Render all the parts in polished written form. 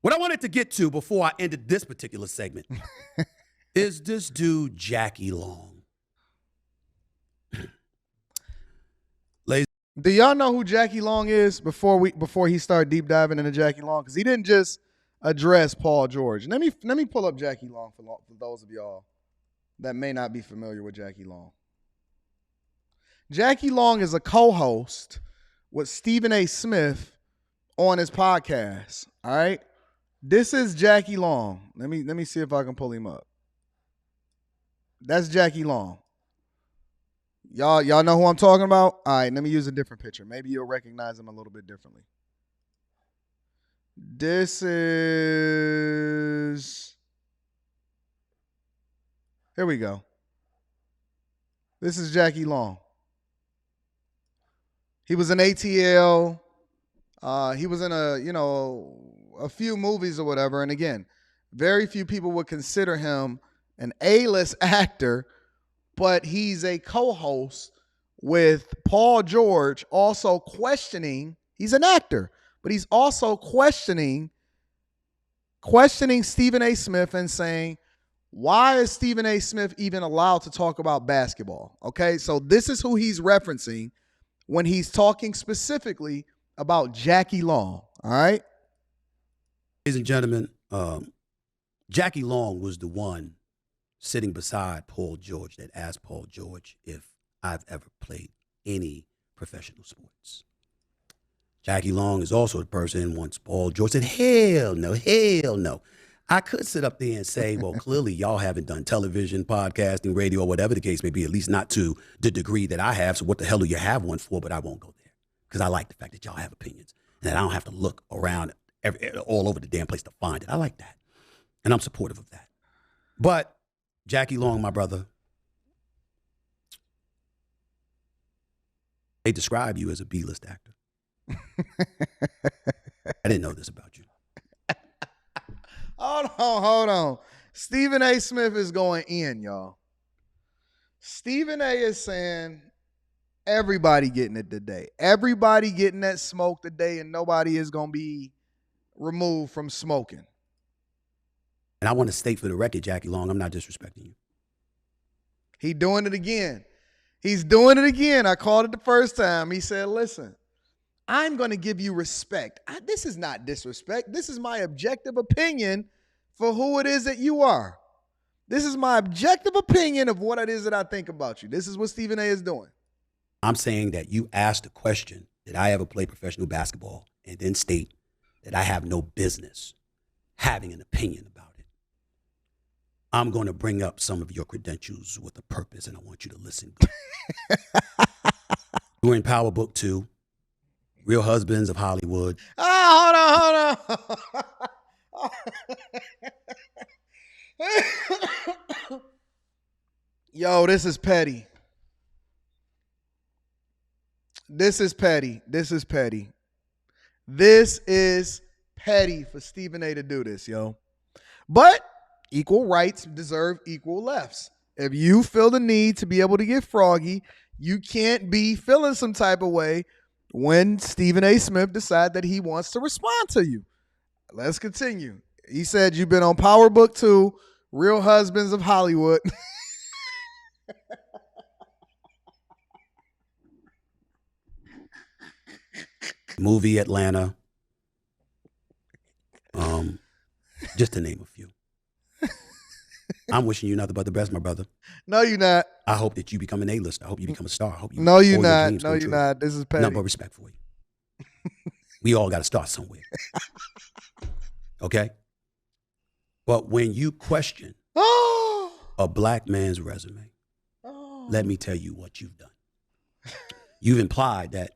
What I wanted to get to before I ended this particular segment is this dude, Jackie Long. Ladies, Do y'all know who Jackie Long is before he started deep diving into Jackie Long? Because he didn't just address Paul George. Let me pull up Jackie Long for those of y'all that may not be familiar with Jackie Long. Jackie Long is a co-host with Stephen A. Smith on his podcast. All right. This is Jackie Long. Let me see if I can pull him up. That's Jackie Long. Y'all know who I'm talking about? All right, let me use a different picture. Maybe you'll recognize him a little bit differently. This is... Here we go. This is Jackie Long. He was in ATL. He was in a few movies or whatever. And again, very few people would consider him an A-list actor, but he's a co-host with Paul George, also questioning. He's an actor, but he's also questioning Stephen A. Smith and saying, why is Stephen A. Smith even allowed to talk about basketball? Okay, so this is who he's referencing when he's talking specifically about Jackie Long. All right. ladies and gentlemen, Jackie Long was the one sitting beside Paul George that asked Paul George if I've ever played any professional sports. Jackie Long is also the person once Paul George said, hell no, hell no. I could sit up there and say, well, clearly y'all haven't done television, podcasting, radio, whatever the case may be, at least not to the degree that I have. So what the hell do you have one for? But I won't go there because I like the fact that y'all have opinions and that I don't have to look around all over the damn place to find it. I like that. And I'm supportive of that. But Jackie Long, my brother, they describe you as a B-list actor. I didn't know this about you. Hold on. Stephen A. Smith is going in, y'all. Stephen A. is saying everybody getting it today. Everybody getting that smoke today, and nobody is going to be removed from smoking. And I want to state for the record, Jackie Long, I'm not disrespecting you. He doing it again. He's doing it again. I called it the first time. He said, listen, I'm going to give you respect. This is not disrespect. This is my objective opinion for who it is that you are. This is my objective opinion of what it is that I think about you. This is what Stephen A. is doing. I'm saying that you asked the question, did I ever play professional basketball, and then state that I have no business having an opinion about it. I'm going to bring up some of your credentials with a purpose, and I want you to listen good. You were in Power Book 2, Real Husbands of Hollywood. Oh, hold on. Yo, this is petty. This is petty for Stephen A. to do this, yo. But equal rights deserve equal lefts. If you feel the need to be able to get froggy, you can't be feeling some type of way when Stephen A. Smith decides that he wants to respond to you. Let's continue. He said you've been on Power Book 2, Real Husbands of Hollywood. Movie Atlanta. Just to name a few. I'm wishing you nothing but the best, my brother. No, you're not. I hope that you become an A-lister. I hope you become a star. I hope you no, you're all not. your dreams No, come you're true. not. This is petty. Nothing but respect for you. We all got to start somewhere. Okay? But when you question a black man's resume, let me tell you what you've done. You've implied that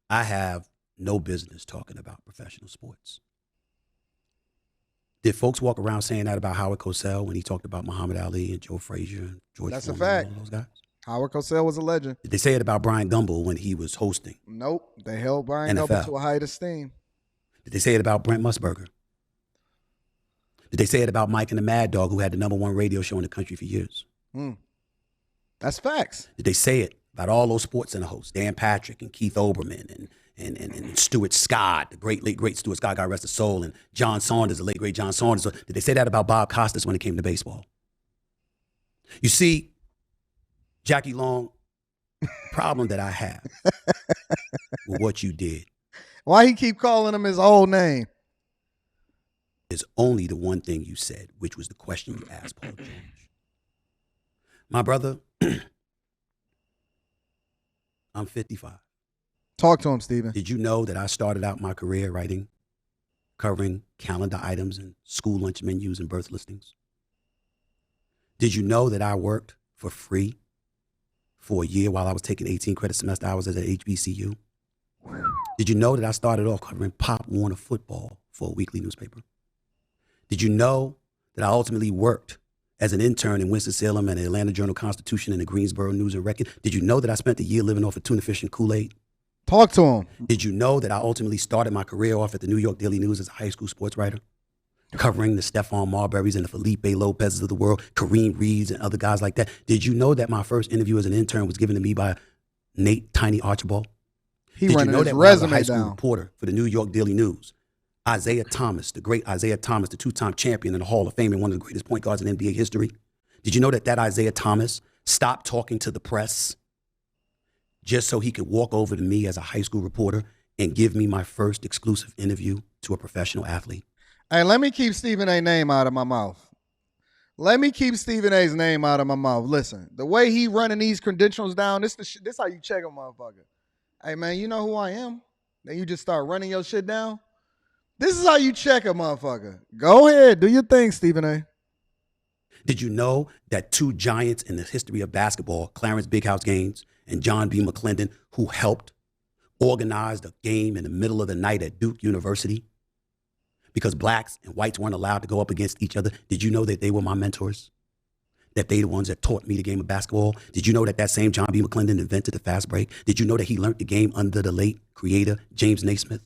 I have no business talking about professional sports. Did folks walk around saying that about Howard Cosell when he talked about Muhammad Ali and Joe Frazier and George That's Foreman a fact. and all those guys? Howard Cosell was a legend. Did they say it about Brian Gumbel when he was hosting? Nope. They held Brian NFL. Gumbel to a high esteem. Did they say it about Brent Musburger? Did they say it about Mike and the Mad Dog, who had the #1 radio show in the country for years? That's facts. Did they say it about all those sports center hosts, Dan Patrick and Keith Olbermann and Stuart Scott, the late great Stuart Scott, God rest his soul, and John Saunders, the late great John Saunders. So did they say that about Bob Costas when it came to baseball? You see, Jackie Long, the problem that I have with what you did Why he keep calling him his old name? is only the one thing you said, which was the question you asked Paul George. My brother, I'm 55. Talk to him, Stephen. Did you know that I started out my career covering calendar items and school lunch menus and birth listings? Did you know that I worked for free for a year while I was taking 18 credit semester hours at HBCU? Did you know that I started off covering Pop Warner football for a weekly newspaper? Did you know that I ultimately worked as an intern in Winston-Salem and the Atlanta Journal-Constitution and the Greensboro News and Record? Did you know that I spent a year living off of tuna fish and Kool-Aid? Talk to him. Did you know that I ultimately started my career off at the New York Daily News as a high school sports writer, covering the Stephon Marburys and the Felipe Lopez's of the world, Kareem Reeds and other guys like that? Did you know that my first interview as an intern was given to me by Nate Tiny Archibald? He Did you running know his that when I was a resume high school down. reporter for the New York Daily News, Isaiah Thomas, the great Isaiah Thomas, the two-time champion in the Hall of Fame and one of the greatest point guards in NBA history, did you know that Isaiah Thomas stopped talking to the press just so he could walk over to me as a high school reporter and give me my first exclusive interview to a professional athlete? Hey, let me keep Stephen A. name out of my mouth. Let me keep Stephen A.'s name out of my mouth. Listen, the way he running these credentials down, this how you check a motherfucker. Hey, man, you know who I am? Then you just start running your shit down. This is how you check a motherfucker. Go ahead. Do your thing, Stephen A. Did you know that two giants in the history of basketball, Clarence Big House Gaines and John B. McClendon, who helped organize the game in the middle of the night at Duke University because blacks and whites weren't allowed to go up against each other? Did you know that they were my mentors? That they the ones that taught me the game of basketball? Did you know that same John B. McClendon invented the fast break? Did you know that he learned the game under the late creator, James Naismith?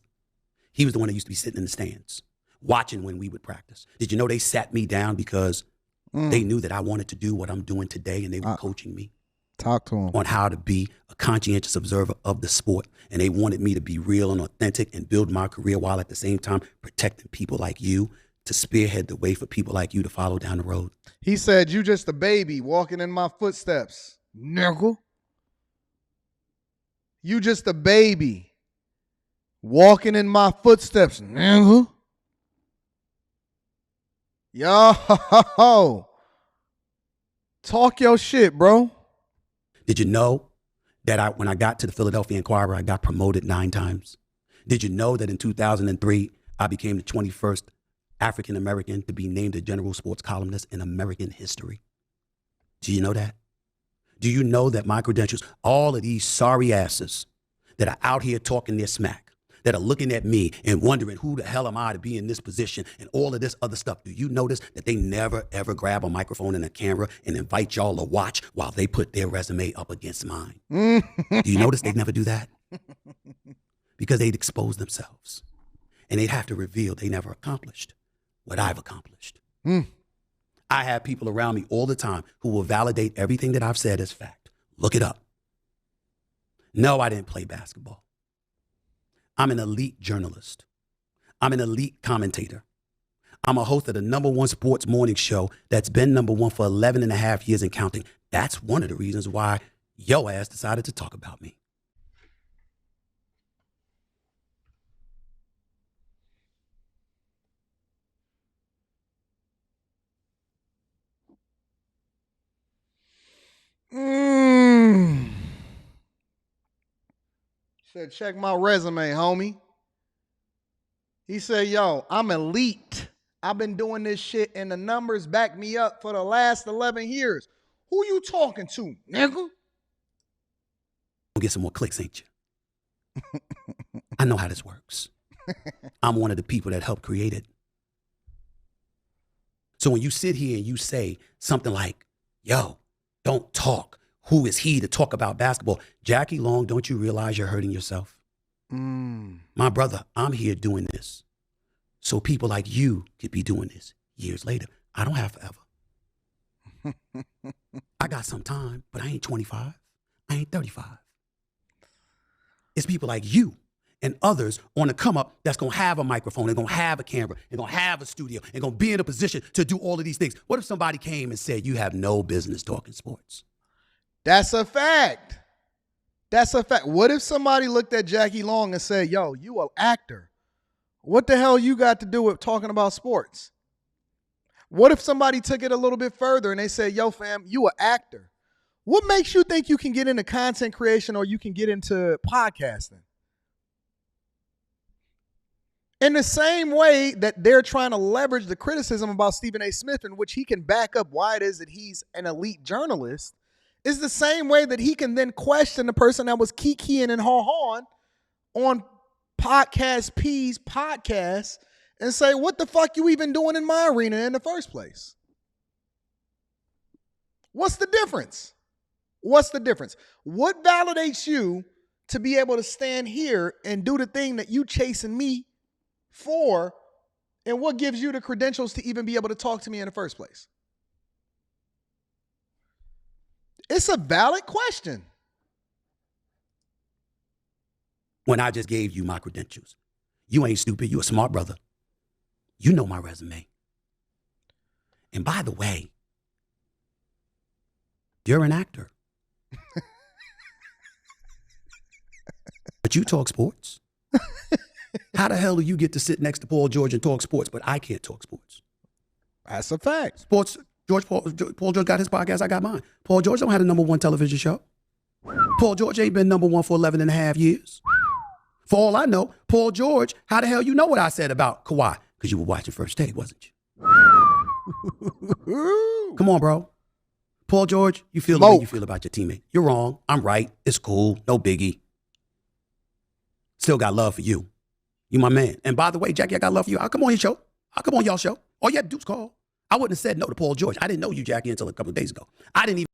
He was the one that used to be sitting in the stands, watching when we would practice. Did you know they sat me down because they knew that I wanted to do what I'm doing today, and they were coaching me Talk to him on how to be a conscientious observer of the sport. And they wanted me to be real and authentic and build my career while at the same time protecting people like you, to spearhead the way for people like you to follow down the road. He said, you just a baby walking in my footsteps, nigga. You just a baby walking in my footsteps, nigga. Yo, talk your shit, bro. Did you know that when I got to the Philadelphia Inquirer, I got promoted 9 times? Did you know that in 2003, I became the 21st African-American to be named a general sports columnist in American history? Do you know that? Do you know that my credentials, all of these sorry asses that are out here talking their smack, that are looking at me and wondering who the hell am I to be in this position and all of this other stuff, do you notice that they never, ever grab a microphone and a camera and invite y'all to watch while they put their resume up against mine? Do you notice they never do that? Because they'd expose themselves and they'd have to reveal they never accomplished what I've accomplished. I have people around me all the time who will validate everything that I've said as fact. Look it up. No, I didn't play basketball. I'm an elite journalist. I'm an elite commentator. I'm a host of the #1 sports morning show that's been #1 for 11 and a half years and counting. That's one of the reasons why yo ass decided to talk about me. Said, check my resume, homie. He said, yo, I'm elite. I've been doing this shit and the numbers back me up for the last 11 years. Who you talking to, nigga? You'll get some more clicks, ain't you? I know how this works. I'm one of the people that helped create it. So when you sit here and you say something like, yo, don't talk. Who is he to talk about basketball? Jackie Long, don't you realize you're hurting yourself? My brother, I'm here doing this so people like you could be doing this years later. I don't have forever. I got some time, but I ain't 25. I ain't 35. It's people like you and others on the come up that's going to have a microphone, they're going to have a camera, they're going to have a studio, they're going to be in a position to do all of these things. What if somebody came and said, you have no business talking sports? That's a fact. That's a fact. What if somebody looked at Jackie Long and said, yo, you an actor? What the hell you got to do with talking about sports? What if somebody took it a little bit further and they said, yo, fam, you an actor? What makes you think you can get into content creation or you can get into podcasting? In the same way that they're trying to leverage the criticism about Stephen A. Smith, in which he can back up why it is that he's an elite journalist, is the same way that he can then question the person that was kikiing and haw-hawing on Podcast P's podcast and say, what the fuck you even doing in my arena in the first place? What's the difference? What's the difference? What validates you to be able to stand here and do the thing that you chasing me for, and what gives you the credentials to even be able to talk to me in the first place? It's a valid question. When I just gave you my credentials, you ain't stupid. You a smart brother. You know my resume. And by the way, you're an actor. But you talk sports. How the hell do you get to sit next to Paul George and talk sports, but I can't talk sports? That's a fact. Sports, Paul George got his podcast, I got mine. Paul George don't have a number one television show. Paul George ain't been number one for 11 and a half years. For all I know, Paul George, how the hell you know what I said about Kawhi? Because you were watching First Take, wasn't you? Come on, bro. Paul George, you feel the way you feel about your teammate. You're wrong. I'm right. It's cool. No biggie. Still got love for you. You my man. And by the way, Jackie, I got love for you. I'll come on your show. I'll come on y'all show. All you had to do is call. I wouldn't have said no to Paul George. I didn't know you, Jackie, until a couple of days ago. I didn't even.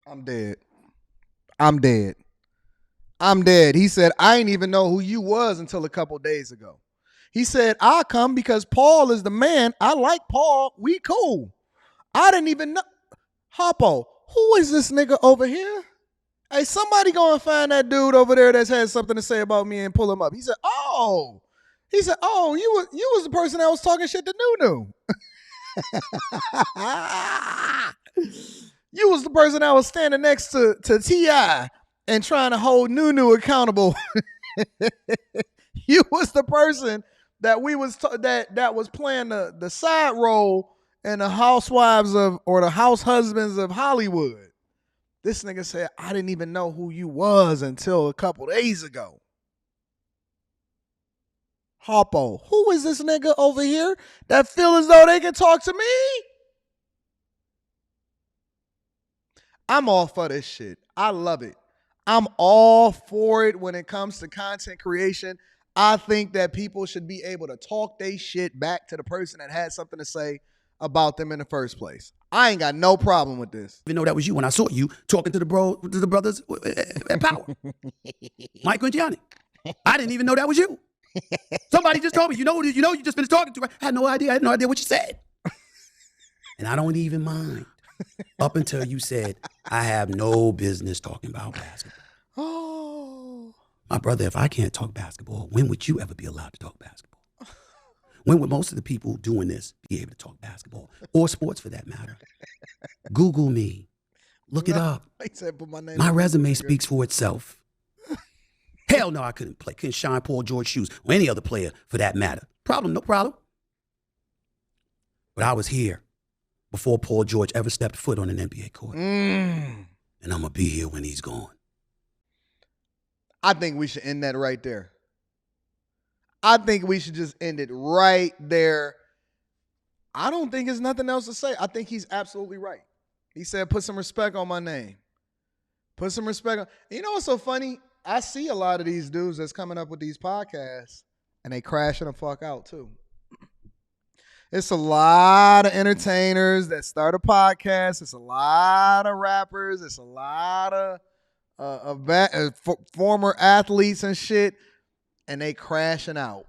I'm dead. I'm dead. I'm dead. He said, I didn't even know who you was until a couple of days ago. He said, I'll come because Paul is the man. I like Paul. We cool. I didn't even know. Hoppo, who is this nigga over here? Hey, somebody go and find that dude over there that's had something to say about me and pull him up. He said, oh, you was the person that was talking shit to Nunu. You was the person that was standing next to T.I. and trying to hold Nunu accountable. You was the person that that was playing the side role in the housewives or the house husbands of Hollywood. This nigga said, I didn't even know who you was until a couple days ago. Hoppo, who is this nigga over here that feel as though they can talk to me? I'm all for this shit. I love it. I'm all for it when it comes to content creation. I think that people should be able to talk their shit back to the person that had something to say about them in the first place. I ain't got no problem with this. Even know that was you when I saw you talking to the brothers at Power. Michael and Gianni. I didn't even know that was you. Somebody just told me, you just finished talking to her. I had no idea what you said. And I don't even mind. Up until you said, I have no business talking about basketball. Oh. My brother, if I can't talk basketball, when would you ever be allowed to talk basketball? When would most of the people doing this be able to talk basketball or sports for that matter? Google me. Look it up. My resume speaks for itself. Hell no, I couldn't shine Paul George's shoes or any other player for that matter. No problem. But I was here before Paul George ever stepped foot on an NBA court. And I'm going to be here when he's gone. I think we should end that right there. I think we should just end it right there. I don't think there's nothing else to say. I think he's absolutely right. He said, put some respect on my name. Put some respect on. You know what's so funny? I see a lot of these dudes that's coming up with these podcasts, and they crashing the fuck out too. It's a lot of entertainers that start a podcast. It's a lot of rappers. It's a lot of former athletes and shit. And they crashing out.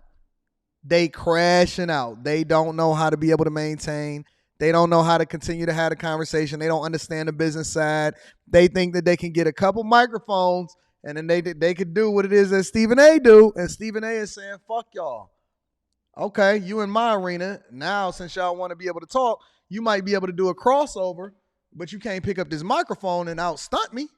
They don't know how to be able to maintain. They don't know how to continue to have the conversation. They don't understand the business side. They think that they can get a couple microphones and then they could do what it is that Stephen A do, and Stephen A is saying, fuck y'all. Okay, you in my arena. Now, since y'all want to be able to talk, you might be able to do a crossover, but you can't pick up this microphone and out stunt me.